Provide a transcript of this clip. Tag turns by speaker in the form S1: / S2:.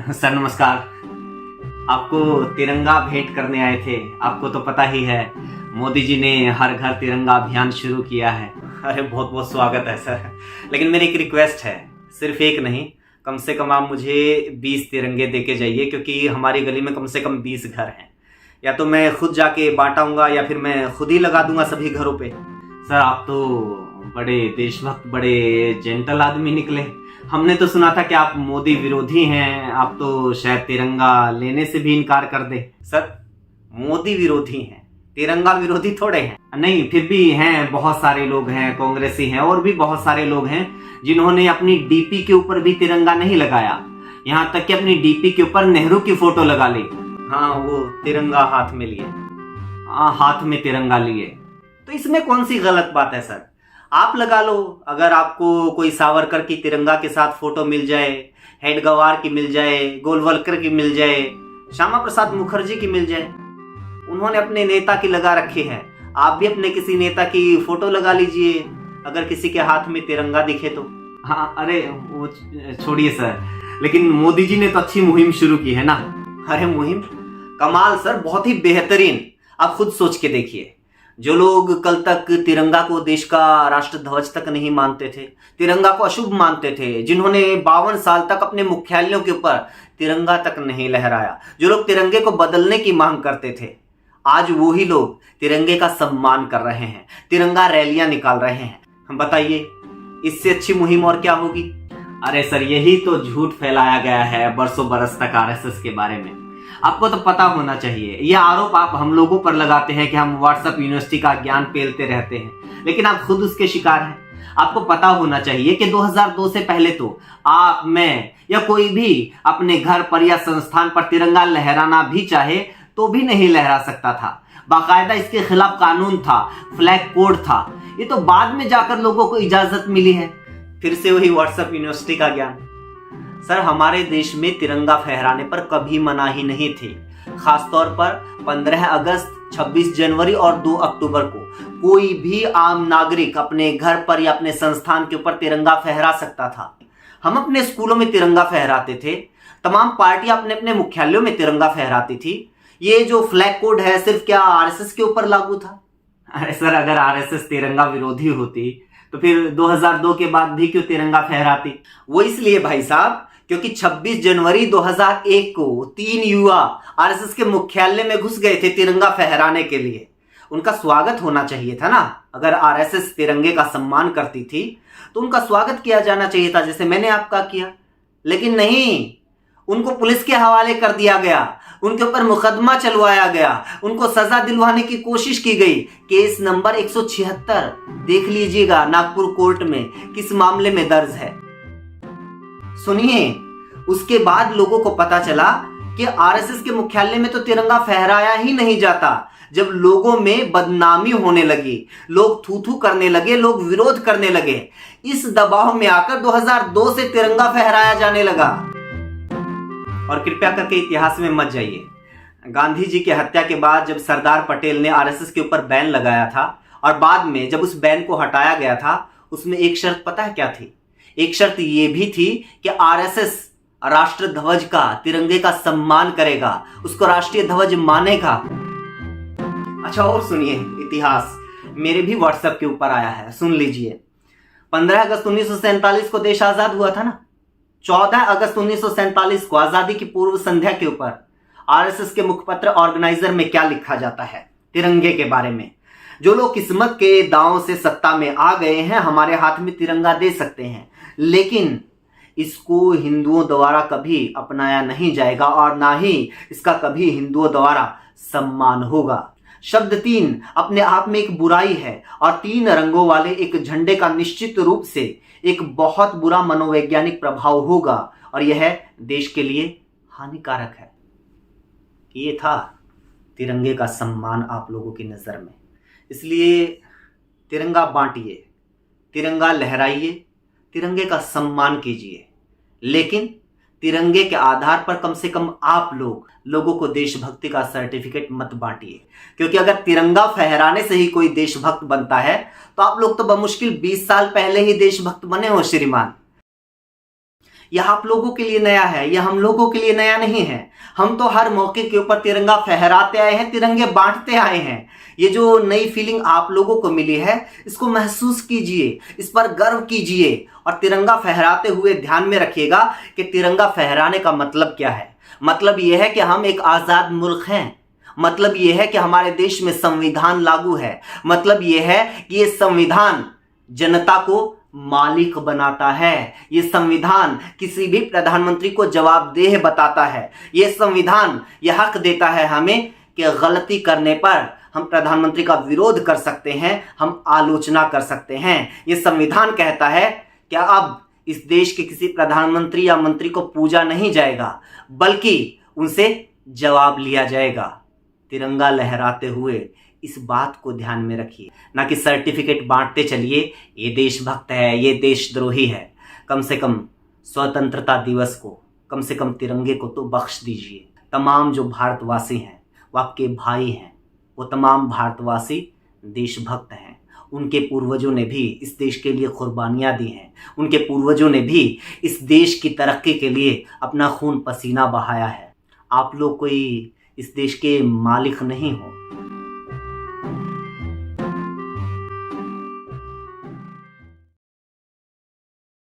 S1: Sir नमस्कार। आपको तिरंगा भेंट करने आए थे। आपको तो पता ही है, मोदी जी ने हर घर तिरंगा अभियान शुरू किया है। अरे बहुत बहुत स्वागत है सर। लेकिन मेरी एक रिक्वेस्ट है, सिर्फ एक नहीं, कम से कम आप मुझे 20 तिरंगे दे के जाइए, क्योंकि हमारी गली में कम से कम 20 घर हैं। या तो मैं खुद जाके बांटाऊंगा या फिर मैं खुद ही लगा दूंगा सभी घरों पे। सर आप तो बड़े देशभक्त, बड़े जेंटल आदमी निकले। हमने तो सुना था कि आप मोदी विरोधी हैं, आप तो शायद तिरंगा लेने से भी इनकार कर दे। सर मोदी विरोधी हैं, तिरंगा विरोधी थोड़े हैं। नहीं, फिर भी हैं, बहुत सारे लोग हैं, कांग्रेसी हैं और भी बहुत सारे लोग हैं जिन्होंने अपनी डीपी के ऊपर भी तिरंगा नहीं लगाया। यहाँ तक कि अपनी डीपी के ऊपर नेहरू की फोटो लगा ली। हाँ, वो तिरंगा हाथ में लिए। हाँ, हाथ में तिरंगा लिए। तो इसमें कौन सी गलत बात है सर? आप लगा लो। अगर आपको कोई सावरकर की तिरंगा के साथ फोटो मिल जाए, हेडगवार की मिल जाए, गोलवलकर की मिल जाए, श्यामा प्रसाद मुखर्जी की मिल जाए, उन्होंने अपने नेता की लगा रखी है, आप भी अपने किसी नेता की फोटो लगा लीजिए, अगर किसी के हाथ में तिरंगा दिखे तो। हाँ, अरे वो छोड़िए सर, लेकिन मोदी जी ने तो अच्छी मुहिम शुरू की है ना। अरे मुहिम कमाल सर, बहुत ही बेहतरीन। आप खुद सोच के देखिए, जो लोग कल तक तिरंगा को देश का राष्ट्र ध्वज तक नहीं मानते थे, तिरंगा को अशुभ मानते थे, जिन्होंने 52 साल तक अपने मुख्यालयों के ऊपर तिरंगा तक नहीं लहराया, जो लोग तिरंगे को बदलने की मांग करते थे, आज वही लोग तिरंगे का सम्मान कर रहे हैं, तिरंगा रैलियां निकाल रहे हैं। हम बताइए, इससे अच्छी मुहिम और क्या होगी? अरे सर, यही तो झूठ फैलाया गया है बरसों बरस तक आरएसएस के बारे में। आपको तो पता होना चाहिए। यह आरोप आप हम लोगों पर लगाते हैं कि हम व्हाट्सएप यूनिवर्सिटी का ज्ञान पेलते रहते हैं, लेकिन आप खुद उसके शिकार हैं। आपको पता होना चाहिए कि 2002 से पहले तो आप, मैं या कोई भी अपने घर पर या संस्थान पर तिरंगा लहराना भी चाहे तो भी नहीं लहरा सकता था। बाकायदा इसके खिलाफ कानून था, फ्लैग कोड था। ये तो बाद में जाकर लोगों को इजाजत मिली है। फिर से वही व्हाट्सएप यूनिवर्सिटी का ज्ञान। सर, हमारे देश में तिरंगा फहराने पर कभी मनाही नहीं थी। खासतौर पर 15 अगस्त, 26 जनवरी और 2 अक्टूबर को कोई भी आम नागरिक अपने घर पर या अपने संस्थान के ऊपर तिरंगा फहरा सकता था। हम अपने स्कूलों में तिरंगा फहराते थे, तमाम पार्टियां अपने अपने मुख्यालयों में तिरंगा फहराती थी। ये जो फ्लैग कोड है सिर्फ क्या आरएसएस के ऊपर लागू था? अरे सर, अगर आरएसएस तिरंगा विरोधी होती तो फिर 2002 के बाद भी क्यों तिरंगा फहराती? वो इसलिए भाई साहब, क्योंकि 26 जनवरी 2001 को 3 युवा आरएसएस के मुख्यालय में घुस गए थे तिरंगा फहराने के लिए। उनका स्वागत होना चाहिए था ना। अगर आरएसएस तिरंगे का सम्मान करती थी तो उनका स्वागत किया जाना चाहिए था, जैसे मैंने आपका किया। लेकिन नहीं, उनको पुलिस के हवाले कर दिया गया, उनके ऊपर मुकदमा चलवाया गया, उनको सजा दिलवाने की कोशिश की गई। केस नंबर 176 देख लीजिएगा नागपुर कोर्ट में किस मामले में दर्ज है। सुनिए, उसके बाद लोगों को पता चला कि आरएसएस के मुख्यालय में तो तिरंगा फहराया ही नहीं जाता। जब लोगों में बदनामी होने लगी, लोग थू थू करने लगे, लोग विरोध करने लगे, इस दबाव में आकर 2002 से तिरंगा फहराया जाने लगा। और कृपया करके इतिहास में मत जाइए। गांधी जी की हत्या के बाद जब सरदार पटेल ने आरएसएस के ऊपर बैन लगाया था और बाद में जब उस बैन को हटाया गया था, उसमें एक शर्त पता है क्या थी? एक शर्त यह भी थी कि आरएसएस राष्ट्र ध्वज का, तिरंगे का सम्मान करेगा, उसको राष्ट्रीय ध्वज मानेगा। अच्छा, और सुनिए, इतिहास मेरे भी व्हाट्सएप के ऊपर आया है, सुन लीजिए। 15 अगस्त 1947 को देश आजाद हुआ था ना। 14 अगस्त 1947 को आजादी की पूर्व संध्या के ऊपर आरएसएस के मुखपत्र ऑर्गेनाइजर में क्या लिखा जाता है तिरंगे के बारे में? जो लोग किस्मत के दांव से सत्ता में आ गए हैं, हमारे हाथ में तिरंगा दे सकते हैं, लेकिन इसको हिंदुओं द्वारा कभी अपनाया नहीं जाएगा और ना ही इसका कभी हिंदुओं द्वारा सम्मान होगा। शब्द 3 अपने आप में एक बुराई है और 3 रंगों वाले एक झंडे का निश्चित रूप से एक बहुत बुरा मनोवैज्ञानिक प्रभाव होगा और यह देश के लिए हानिकारक है। ये था तिरंगे का सम्मान आप लोगों की नजर में। इसलिए तिरंगा बांटिए, तिरंगा लहराइए, तिरंगे का सम्मान कीजिए, लेकिन तिरंगे के आधार पर कम से कम आप लोगों को देशभक्ति का सर्टिफिकेट मत बांटिए। क्योंकि अगर तिरंगा फहराने से ही कोई देशभक्त बनता है तो आप लोग तो बमुश्किल 20 साल पहले ही देशभक्त बने हो श्रीमान। यह आप लोगों के लिए नया है, यह हम लोगों के लिए नया नहीं है। हम तो हर मौके के ऊपर तिरंगा फहराते आए हैं, तिरंगे बांटते आए हैं। ये जो नई फीलिंग आप लोगों को मिली है, इसको महसूस कीजिए, इस पर गर्व कीजिए और तिरंगा फहराते हुए ध्यान में रखिएगा कि तिरंगा फहराने का मतलब क्या है। मतलब यह है कि हम एक आज़ाद मुल्क हैं। मतलब यह है कि हमारे देश में संविधान लागू है। मतलब यह है कि ये संविधान जनता को मालिक बनाता है। ये संविधान किसी भी प्रधानमंत्री को जवाबदेह बताता है। ये संविधान यह हक देता है हमें कि गलती करने पर हम प्रधानमंत्री का विरोध कर सकते हैं, हम आलोचना कर सकते हैं। ये संविधान कहता है कि अब इस देश के किसी प्रधानमंत्री या मंत्री को पूजा नहीं जाएगा, बल्कि उनसे जवाब लिया जाएगा। तिरंगा लहराते हुए इस बात को ध्यान में रखिए, ना कि सर्टिफिकेट बांटते चलिए ये देशभक्त है, ये देशद्रोही है। कम से कम स्वतंत्रता दिवस को, कम से कम तिरंगे को तो बख्श दीजिए। तमाम जो भारतवासी हैं वो आपके भाई हैं, वो तमाम भारतवासी देशभक्त हैं। उनके पूर्वजों ने भी इस देश के लिए कुर्बानियां दी हैं। उनके पूर्वजों ने भी इस देश की तरक्की के लिए अपना खून पसीना बहाया है। आप लोग कोई इस देश के मालिक नहीं हो,